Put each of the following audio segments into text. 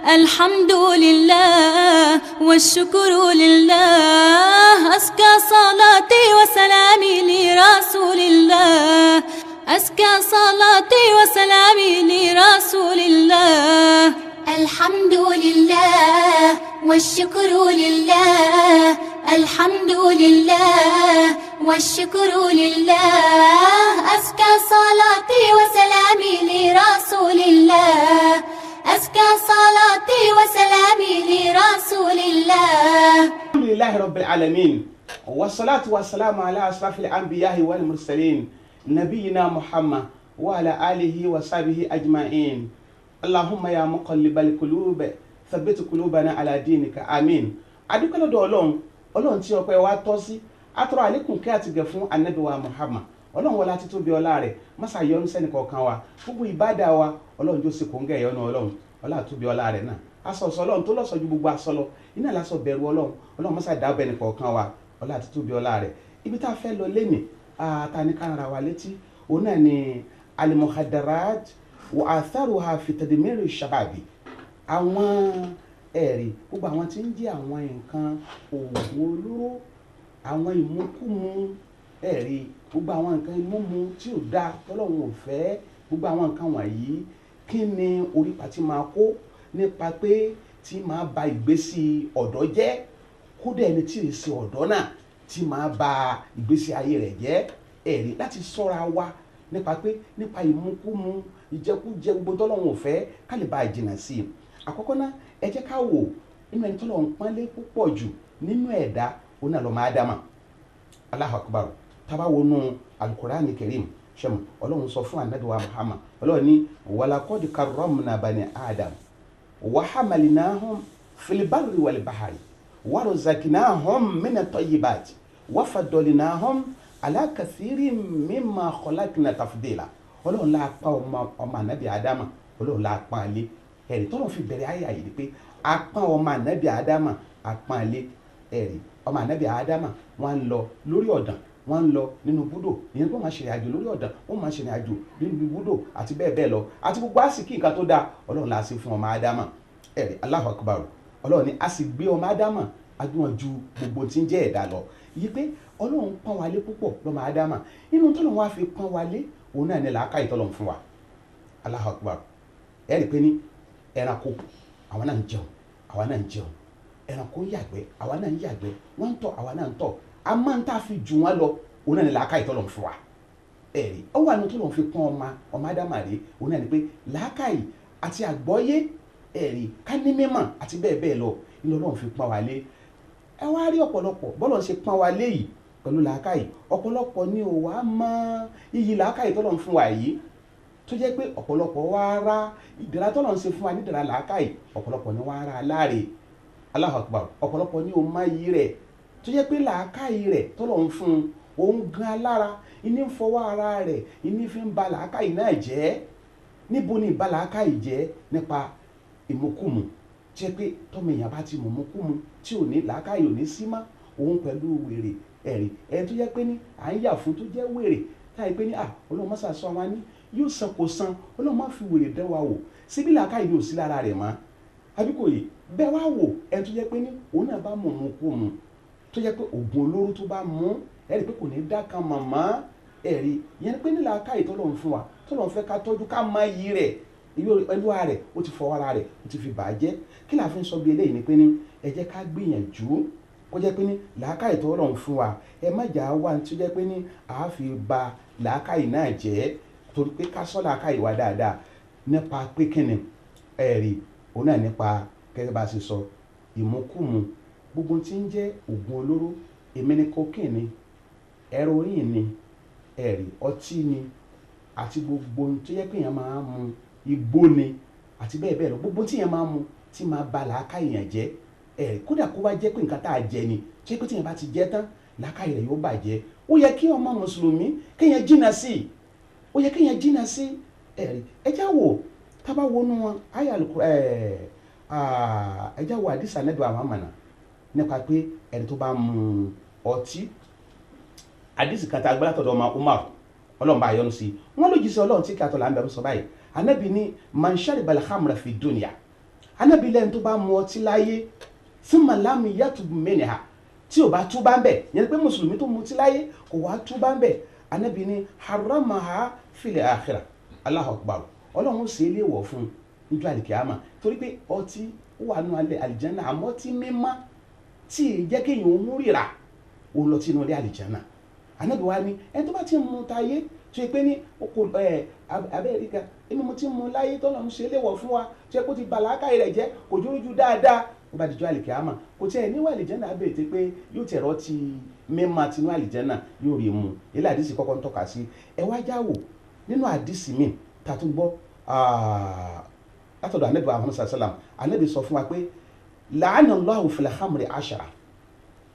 الحمد لله والشكر لله أزكى صلاتي وسلامي لرسول الله أزكى صلاتي وسلامي لرسول الله الحمد لله والشكر لله الحمد لله والشكر لله أزكى صلاتي وسلامي لرسول الله أزكى صلاتي وسلامي لرسول الله الحمد لله رب العالمين والصلاة والسلام على أشرف الأنبياء والمرسلين نبينا محمد وعلى آله وصحبه أجمعين اللهم يا مقلب القلوب ثبت قلوبنا على دينك آمين. adúpẹ́ lọ́dọ̀ Ọlọ́run tí ọpẹ́ wa tọ́ sí atọrọ àlékún kẹ́ àti gẹ̀ fún Ànábì wa Muhammad Ọlọ́run wọlá títóbi ọlá rẹ̀ mọ́sá yọ́nú sẹ́ni kọ̀ọ̀kan wa gbogbo ìbádà wa Ọlọ́run jó sì kò ń gẹ̀ yọ́nú Ọlọ́run ọlá tóbi ọlá rẹ̀ náà asọ̀sọ̀ Ọlọ́run tó lọ́sọ̀ ju gbogbo asọ́lọ iná lásọ bẹ̀rù Ọlọ́run mọ́sá dábẹ́ ní kọ̀ọ̀kan wa ọlá títóbi ọlá rẹ̀ ibi tá a fẹ́ lọ lẹ́nì àtàní kára wa létí òun náà ni al-mukhaddarat wa atharuha fi tadmiri shababi àwọn ẹ̀rí gbogbo àwọn tí ń jẹ́ àwọn nǹkan oògùn olóró àwọn ìmúkúmu ẹ̀rí gbogbo àwọn nǹkan ìmúmu tí ò dáa tọ́lọ́run ò fẹ́ gbogbo àwọn nǹkan wọ̀nyí kí ni orípa tí máa kó nípa pé tí máa ba ìgbésí ọ̀dọ́ jẹ́ kódà ẹni tí ì ṣe ọ̀dọ́ náà tí máa ba ìgbésí ayé rẹ̀ jẹ́ ẹ̀rí láti ṣọ́ra wa nípa pé nípa ìmúkúmu ìjẹkújẹ gbogbo tọ́lọ́run ò fẹ́ ká lè bá jìnnà sí i àkọ́kọ́ náà ẹ jẹ́ ká wò nínú ẹni tọ́lọ́run pọ́nlé púpọ̀ jù nínú ẹ̀dá òun náà lọ́mọ Ádámà Allahu Akbar tábà wọnú Al-Qur'ani Karim ṣẹ́mu Ọlọ́run sọ fún Ànábì wa Muhammad Ọlọ́run ní walaqad karramna bani Adam wa hamalnahum fil barri wal bahri wa razaqnahum minat tayyibati wa faddalnahum ala kathirin mimma khalaqna tafdila Ọlọ́run la pa ọmọ Ànábì Ádámà Ọlọ́run la pa lé ẹ̀rí tọ́lọ́ fi bẹ̀rẹ̀ ayé àyè ni pé apán ọmọ Ànábì Ádámà apán lé ẹ̀rí ọmọ Ànábì Ádámà wọ́n ń lọ lórí ọ̀dàn wọ́n ń lọ nínú búdò ìyẹn pé wọ́n máa ṣèrìn àjò lórí ọ̀dàn wọ́n máa ṣèrìn àjò nínú búdò àti bẹ́ẹ̀ bẹ́ẹ̀ lọ àti gbogbo àsìkí nǹkan tó dáa Ọlọ́run la ṣe fún ọmọ Ádámà ẹ̀rí Allahu Akbar Ọlọ́run ni a sì gbé ọmọ Ádámà agbọ́n ju gbogbo tí ń jẹ́ ẹ̀dá lọ yìí pé Ọlọ́run pọ́n wa lé púpọ̀ lọ́mọ Ádámà inú tọ́lọ́run wá fi pọ́n wa lé òun náà ní làákàyè tọ́lọ́run fún wa Allahu Akbar ẹ̀rí pé ní ẹranko àwa náà ń jẹun àwa náà ń jẹun ẹranko ń yàgbẹ́ àwa náà ń yàgbẹ́ wọ́n ń tọ̀ àwa náà ń tọ̀ a máa ń tà fi jù wọ́n lọ òun náà ní làákàyè tọ́lọ́run fún wa ẹ̀rí ó wà ní tọ́lọ́run fi pọ́n ọmọ Ádámà rè òun náà ní pé làákàyè àti àgbọ́yé ẹ̀rí ká ní mímọ̀ àti bẹ́ẹ̀ bẹ́ẹ̀ lọ ní Ọlọ́run fi pọ́n wa lé ẹ wá rí ọ̀pọ̀lọpọ̀ bọ́lọ̀ ṣe pọ́n wa lé yìí pẹ̀lú làákàyè ọ̀pọ̀lọpọ̀ ni ò wá mọ iyì làákàyè tọ́lọ́run fún wa yìí tó jẹ́ pé ọ̀pọ̀lọpọ̀ wá rá ìdẹ̀ra tọ́lọ̀ ń ṣe fún wa ní ìdẹ̀ra làákàyè ọ̀pọ̀lọpọ̀ ni wá rá láre Allahu Akbar ọ̀pọ̀lọpọ̀ ni o má yí rẹ̀ tó jẹ́ pé làákàyè rẹ̀ tọ́lọ̀ ń fún òun gan alára iní ń fọwọ́ ara rẹ̀ iní fi ń ba làákàyè náà jẹ́ níbo ni ìbá làákàyè jẹ́ nípa ìmúkùmù tí jẹ́ pé tọ́mọ èèyàn bá ti mú ìmúkùmù tí ò ní làákàyè ò ní sí mọ́ òun pẹ̀lú wèrè ẹ̀rí ẹ̀ tó jẹ́ pé ní à ń yà fún tó jẹ́ wèrè táyì pé ní Ọlọ́run mọ́sà sọ wọn ní yóò san kò san Ọlọ́run má fi wèrè dẹ́ wa wò síbí làákàyè ni ò sí lára rẹ̀ mọ́ àbí kò yé bẹ́ẹ̀ wá wò ẹ̀ tó jẹ́ pé ní òun náà bá mú un kú mu tó jẹ́ pé oògùn olóró tó bá mú ẹ̀rí pé kò ní dá kan màmá ẹ̀rí yẹn pé ní làákàyè tọ́lọ́run fún wa tọ́lọ́run fẹ́ ká tọ́jú ká má yí rẹ̀ ẹlúwa rẹ̀ ó ti fọwọ́ ara rẹ̀ ó ti fi bàjẹ́ kí la fi ń sọ bí eléyìí ni pé ní ẹ jẹ́ ká gbìyànjú kó jẹ́ pé ní làákàyè tọ́lọ́run fún wa ẹ má jà wá tó jẹ́ pé ní àá fi ba làákàyè náà jẹ́ torí pé ká sọ làákàyè wa dáadáa nípa pé kíni ẹ̀rí òun náà nípa gẹ́gẹ́ bá a ṣe sọ ìmúkùmù gbogbo tí ń jẹ́ oògùn olóró èmi ni cocaine ni heroin ni ẹ̀rí ọtí ni àti gbogbo tó yẹ pé èèyàn máa mu igbó ni àti bẹ́ẹ̀ bẹ́ẹ̀ lọ gbogbo tí èèyàn máa mu tí máa ba làákàyè yẹn jẹ́ ẹ̀rí kódà kó bá jẹ́ pé nǹkan tá a jẹ ni ṣé pé tí èèyàn bá ti jẹ tán làákàyè rẹ̀ yóò bàjẹ́ ó yẹ kí ọmọ mùsùlùmí kéèyàn jìnnà sí i ó yẹ kéèyàn jìnnà sí ẹ̀rí ẹjá wò tábà wọnú wọn ayé àlùkò ẹjá wò àdìsá nẹ́dọ̀ àwọn àmàna nípa pé ẹni tó bá mu ọtí àdìsí kàtà agbálátọ̀dọ̀ ọmọ Umar ọlọ́run bá yọ́nú sí i wọ́n lójú sí ọlọ́run tí kí atọ́lá ń bẹ̀rù sọ báyìí anábì ní man sharibal khamra fi dunya Ànábì lẹ́ni tó bá mu ọtí láyé thumma lam yatub minha tí ò bá túbá ń bẹ̀, yẹn pé mùsùlùmí tó mutí láyé kò wá túbá ń bẹ̀, Ànábì ní haramaha fil akhirah. Allahu akbar. Ọlọ́run ṣe é léèwọ̀ fún níjọ́ àlìkìyámà torí pé ọtí wà nù alẹ́ àlìjánà, àmọ́ tí mímọ́ tí jẹ́ kéèyàn ó mú rírà ó lọ sínú ilé àlìjánà. Ànábì wa ní ẹni tó bá ti mu táyé tó yẹ pé ní oko abẹ́ríkà èmi mo ti mu láyé tọ́lọ̀ ń ṣe é léwọ̀ fún wa tó yẹ kó ti bàlákà rẹ̀ jẹ́ kò jójú dáadáa ó bá dijọ́ àlìkìyámà kò tí ẹ̀ níwà àlìjánà abẹ́rẹ́ pé yóò tẹ̀rọ ti mímọ́ tinú àlìjánà yóò rí mu. ilé àdìsí kọ́kọ́ ń tọ́ka sí ẹ wá jáwò nínú àdìsí mi ta tún gbọ́ látọ̀dọ̀ Ànábì Muhammad sallam. Ànábì sọ fún wa pé la'ana Allahu fil khamri 10.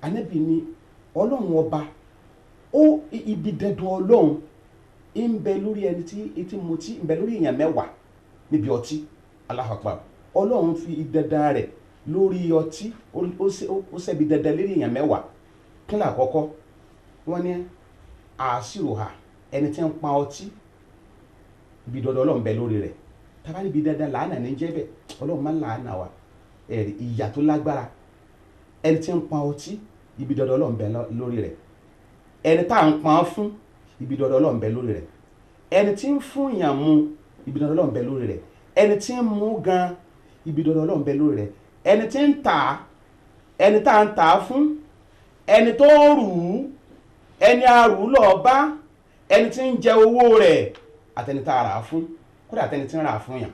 Ànábì ní Ọlọ́run ọba ó ibi dandan Ọlọ́run ń bẹ lórí ẹni tí etí mutí ń bẹ lórí èèyàn 10 níbi ọtí. Allahu akbar. Ọlọ́run fi dandan rẹ̀ lórí ọtí ó ṣẹ́bi dandan lórí èèyàn 10. kí ni àkọ́kọ́ wọ́n ní àṣìròhà ẹni tí ń pa ọtí ibi dandan Ọlọ́run bẹ lórí rẹ̀ tabali ibi dandan làánà ní jẹ́ bẹ́ẹ̀ Ọlọ́run máa ń làánà wa ìyà tó lágbára. ẹni tí ń pa ọtí ibi dandan Ọlọ́run bẹ lórí rẹ̀, ẹni tá à ń pa fún ibi dandan Ọlọ́run bẹ lórí rẹ̀, ẹni tí ń fún yàn mu ibi dandan Ọlọ́run bẹ lórí rẹ̀, ẹni tí ń mú gan ibi dandan Ọlọ́run bẹ lórí rẹ̀, ẹni tí ń tà ẹni tá à ń tà fún, ẹni tó rù ú, ẹni arù lọ bá, ẹni tí ń jẹ owó rẹ̀ àtẹni tá a rà á fún, kódà àtẹni tí ń rà á fún yàn.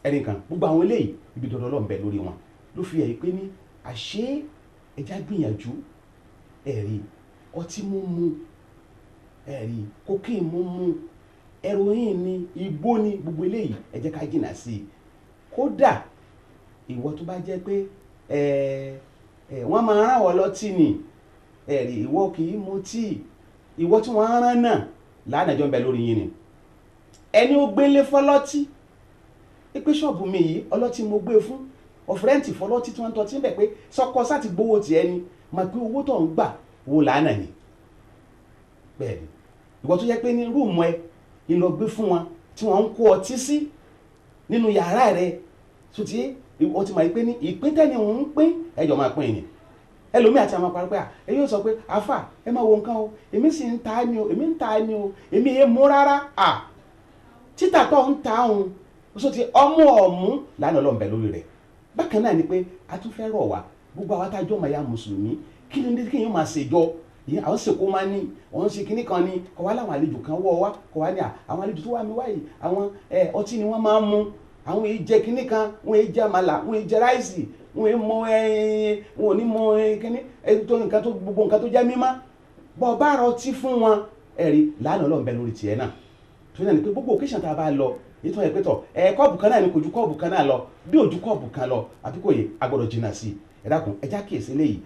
ẹni kan gbogbo àwọn eléyìí ibi dandan Ọlọ́run bẹ lórí wọn ló fi ẹ̀yí pé ní àṣé ẹja gbìyànjú ẹ̀rí ọtí mímu, ẹ̀rí cocaine mímu, heroin ni, igbó ni, gbogbo eléyìí ẹ jẹ́ ká jìnnà sí i. kódà ìwọ tó bá jẹ́ pé wọ́n máa rán wọ́n lọ́tí ni, ẹ̀rí ìwọ kì í mutí, ìwọ tí wọ́n rán náà lánàjọ́ ń bẹ lórí yín ni. ẹni ó gbélé fọlọ́tí pé ṣọ́ọ̀bù mi yìí ọlọ́tí mo gbé fún ọ̀fẹ́rẹ́ǹtì fọlọ́tí tí wọ́n ń tọ́tí ń bẹ̀ pé sọ́kọ sáti gbowó tiẹ̀ ni mà pé owó tó ń gbà owó làánà ni. bẹ́ẹ̀ ni ìwọ tó yẹ pé ní rúùmù ẹ ìlọ gbé fún wọn tí wọ́n ń kó ọtí sí nínú yàrá rẹ tó ti ìwọ ti máa pé ní ìpín tẹ́ni òun ń pín ẹjọ́ máa pín ni. ẹlòmíì àti àwọn parọ́ pé ẹ yóò sọ pé àfà ẹ máa wo nǹkan o èmi sì ń ta ni o èmi ń ta ni o èmi yé mú rárá títà tó ń ta òun so ti ọmú ọ̀mú lánàá Ọlọ́run bẹ lórí rẹ̀. bákan náà ni pé a tún fẹ́ rọ̀ wá gbogbo àwọn atájọ́ ọmọ ya mùsùlùmí kí ni kí yẹn máa ṣèjọ yìí àwọn sèkó máa ní òun ṣe kinní kan ni kọ̀ wá láwọn àlejò kan wọ́ wá kọ̀ wá ní àwọn àlejò tó wà mí wáyìí àwọn ọtí ni wọ́n máa ń mu, àwọn èyí jẹ kinní kan, wọ́n èyí jẹ àmàlà, wọ́n èyí jẹ ráìsì, wọ́n èyí mọ wọn ò ní mọ kinní tó nǹkan tó gbogbo nǹkan tó jẹ́ mímọ́ bọ́ bá rọ ọtí fún wọn ẹ̀rí lánàá Ọlọ́run bẹ lórí tiẹ̀ náà. tó ní pé gbogbo occasion tá a bá lọ ètò ẹ̀ pẹ́tọ̀ kọ́ọ̀bù kan náà ni kò ju kọ́ọ̀bù kan náà lọ bí ojú kọ́ọ̀bù kan lọ àbí kò yẹ agbọ́dọ̀ jìnnà sí i. ẹ dákun ẹja kíyèsí léyìí.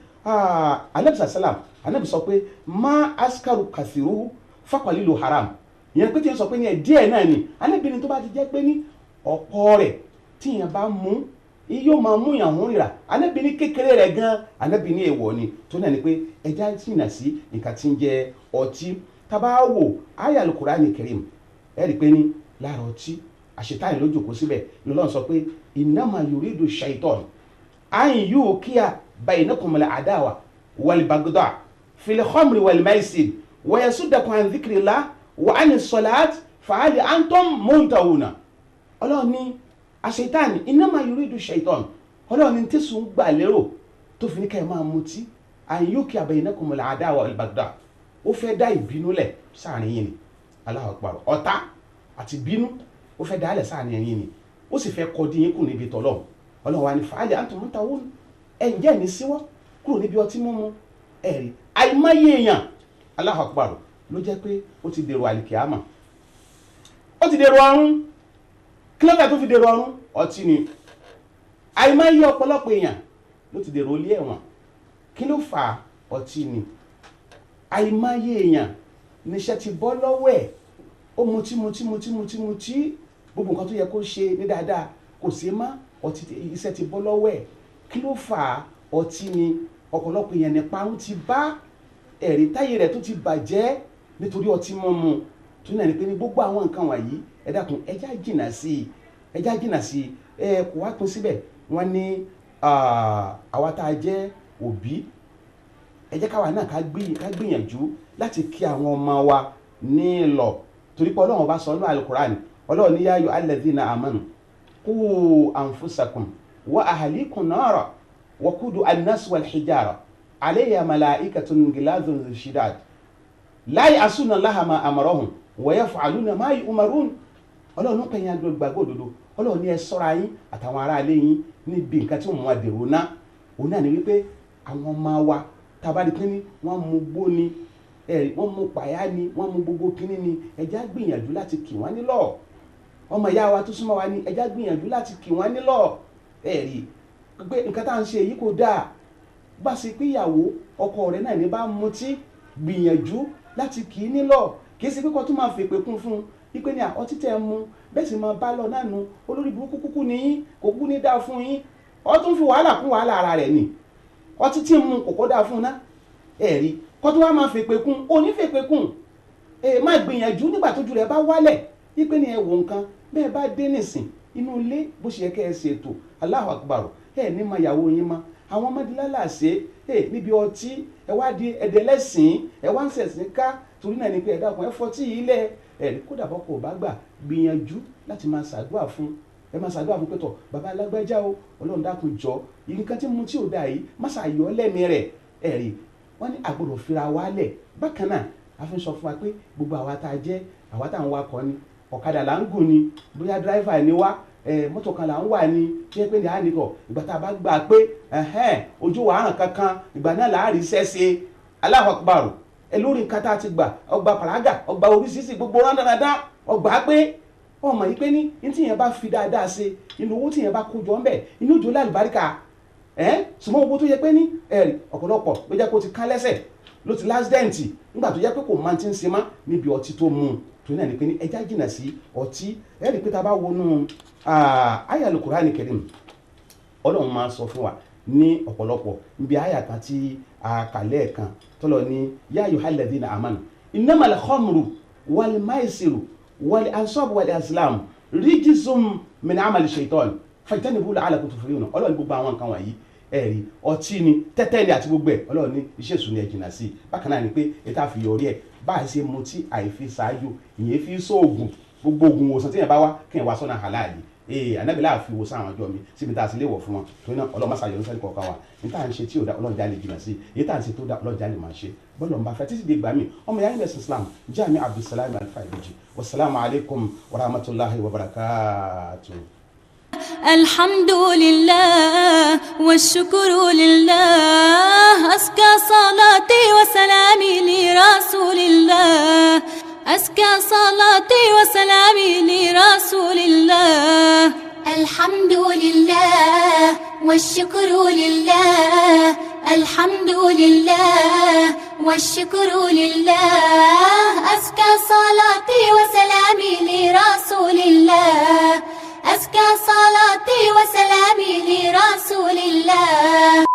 Ànábì sàlám Ànábì sọ pé má askaru kàṣírù faqalilu haram, ìyẹn pé tí yẹn sọ pé ní ẹ díẹ̀ náà ni. Ànábì ni tó bá ti jẹ́ pé ní ọ̀pọ̀ rẹ̀ tí yẹn bá mú yóò máa mú yàn hún rírà. Ànábì ní kékeré rẹ̀ gan Ànábì ní èèwọ̀ ni. tó náà ni pé ẹja jìnnà sí nǹkan tí ń jẹ ọtí. tábà wò àyá al-Qur'ani Karim ẹ rí i pé ní lára ọtí àṣetáyìn ló jókòó síbẹ̀ lọ́lọ́run sọ pé innama yuridu shaitan an yuqiya bainakumul adawa wal bagda fil khamri wal maisir wa yasuddakum an dhikrillah wa anis salat fa hal antum muntahuna. Ọlọ́run ní àṣetáyìn innama yuridu shaitan, Ọlọ́run ní tẹ̀sùn gbà lérò tó fi ní ká ẹ máa mutí an yuqiya bainakumul adawa wal bagda, ó fẹ́ dá ìbínú lẹ̀ sáàrin yìí ni. Allahu akbar. ọ̀tá àti bínú ó fẹ́ dálẹ̀ sáàrin ẹ̀yìn ni, ó sì fẹ́ kọ́ dín yín kù níbi tọ́lọ̀. Ọlọ́run wa ní fàálẹ̀ antum muntahun, ẹ̀ǹjẹ́ ní síwọ́ kúrò níbi ọtí mímu. ẹ̀rí àìmáyé èèyàn Allahu akbar ló jẹ́ pé ó ti dèrò àlìkìyámà, ó ti dèrò ọ̀run. kí ló dé tó fi dèrò ọ̀run? ọtí ni. àìmáyé ọ̀pọ̀lọpọ̀ èèyàn ló ti dèrò ilé ẹ̀wọ̀n. kí ló fà á? ọtí ni. àìmáyé èèyàn níṣẹ́ ti bọ́ lọ́wọ́ ẹ̀, ó mutí gbogbo nǹkan tó yẹ kó ṣe ní dáadáa kò sí má, ọtí iṣẹ́ ti bọ́ lọ́wọ́ ẹ̀. kí ló fà á? ọtí ni. ọ̀pọ̀lọpọ̀ èèyàn ní parun ti bá, ẹ̀rí táyé rẹ̀ tó ti bàjẹ́ nítorí ọtí mímu. tó náà ní pé ní gbogbo àwọn nǹkan wọ̀nyí ẹ dákun ẹjá jìnnà sí i. ẹjá jìnnà sí kò wá pín síbẹ̀ wọ́n ní àwa tá a jẹ́ òbí ẹ jẹ́ káwa náà ká gbìyànjú láti kí àwọn ọmọ wa ní lọ torí pé ọlọ́run bá sọ ní alukurani ọlọ́run ní yáyọ alladhina amanu qu anfusakum wa ahlikum nara wa qudu an-nas wal hijara alayha malaikatun ghiladhun shidad la ya'suna Allaha ma amarahum wa yaf'aluna ma yu'marun. ọlọ́run pẹ̀yìn àdó gbàgbọ́ òdodo ọlọ́run ní ẹ ṣọ́ra yín àtàwọn ará ilé yín níbi nǹkan tí wọ́n mú adèrò náà òun náà ni wípé àwọn ọmọ wa tabari kínní wọ́n mú gbó ni wọ́n mú pàyà ni wọ́n mú gbogbo kínní ni ẹjá gbìyànjú láti kì wọ́n nílọ̀ ọmọ ìyá wa tó súnmọ́ wa ni ẹjá gbìyànjú láti kì wọ́n nílọ̀ ẹ̀rí pé nǹkan tá à ń ṣe èyí kò dáa bá ṣe pé ìyàwó ọkọ rẹ̀ náà ní bá mutí gbìyànjú láti kì í nílọ̀ kì í ṣe pé kó tún máa fèpè kún fún ipe ni ọtí tẹ́ mú bẹ́ẹ̀ sì máa bá lọ náà nu olórí burúkú kúkú ni yín kò kú ní dáa fún yín ó tún fi wàhálà kún wàhálà ara rẹ̀ ni ọtí tí ń mu kò kó dáa fún ná ẹ̀rí kó tó wá máa fèpè kún òní fèpè kún má gbìyànjú nígbà tójú rẹ̀ bá wálẹ̀ ipe ni ẹ wò nǹkan bẹ́ẹ̀ bá dé nìsín inú ilé bó ṣe yẹ kẹ́ ẹ ṣètò Allahu Akbar ní ma ìyàwó yín mọ́ àwọn ọmọdé lálàsẹ níbi ọtí ẹ wá di ẹdẹlẹsìn ẹ wá ń ṣẹ̀sìn ká torí náà ni pé ẹ dákun ẹ fọtí yìí lẹ kódà bọ́kọ̀ ò bá gbà gbìyànjú láti máa ṣàdúrà fún pẹ́tọ̀ bàbá alágbájá o ọlọ́run dákun jọ nǹkan tí mo tí ò dáa yìí má ṣàyọ lẹ́mìí rẹ̀ ẹ̀rí wọ́n ní àgbọ̀dọ̀ fira wálẹ̀ bákan náà a fi ń sọ fún wa pé gbogbo àwa tá a jẹ́ àwa tá à ń wakọ̀ ni ọ̀kadà là ń gùn ni bóyá dráìvà ni wá mọ́tò kan là ń wà ní tí ẹ pé ní àníkọ̀ ìgbà tá a bá gbà pé ojú wàhán kankan ìgbà náà là á rí sẹ́sẹ́ Allahu Akbar lórí nǹkan tá a ti gbà ọgbà pàrágà ọgbà oríṣiríṣi gbogbo rándanrandan ọgbà pé ọmọ yìí pé ní tí yẹn bá fi dáadáa ṣe inú owó tí yẹn bá kó jọ ń bẹ̀ inú ìjọ lálùbáríkà ṣùgbọ́n owó tó yẹ pé ní ọ̀pọ̀lọpọ̀ ló jẹ́ kó ti kán lẹ́sẹ̀ ló ti lásìdẹ́ǹtì nígbà tó yẹ pé kò máa ti ń ṣe má níbi ọtí tó mú un tó náà ni pé ní ẹja jìnnà sí ọtí ẹ̀rí pé tá a bá wọnú àyá Al-Qur'ani Karim ọlọ́run máa sọ fún wa ní ọ̀pọ̀lọpọ̀ níbi àyá kan tí a kà lẹ́ẹ̀kan tọ́lọ̀ ní yá ayyuhal ladhina amanu innamal khamru wal maisiru wal ansabu wal azlam rijzum min amali shaitan fajtanibuhu la'allakum tuflihun ọlọ́run gbogbo àwọn nǹkan wọ̀nyí ẹ̀rí ọtí ni tẹ́tẹ́ ni àti gbogbo ẹ̀ ọlọ́run ní iṣẹ́ ìsúná ẹ̀ jìnnà sí bákan náà ni pé ètò àfihàn ẹ̀ bá a ṣe mutí àìfi ṣáájú ìyẹn fi sóògùn gbogbo oògùn ìwòsàn tí yẹn bá wá kí yẹn wá sọ́nà halali anábìlẹ̀ àfi ìwòsàn àwọn ọjọ́ mi síbi tá a sì lè wọ̀ fún wọn torí náà ọlọ́run máa ṣàyẹ̀wò sẹ́ni kọ̀ọ̀kan wa ní tá à ń ṣe tí ò dá ọlọ́run já lè jìnnà sí èyí tá à ń ṣe tó dá ọlọ́run já lè máa ṣe bọ́ọ̀lù ọ̀nba fẹ́ títí di ìgbà mi ọmọ yàrá ìmẹ̀sìn Islam Jami Abdulsalam Al-Faydaji wasalaamu alaykum wa rahmatulahi wa barakatuh. الحمد لله والشكر لله أزكى صلاتي وسلامي لرسول الله أزكى صلاتي وسلامي لرسول الله الحمد لله والشكر لله الحمد لله والشكر لله أزكى صلاتي وسلامي لرسول الله أزكى صلاتي وسلامي لرسول الله.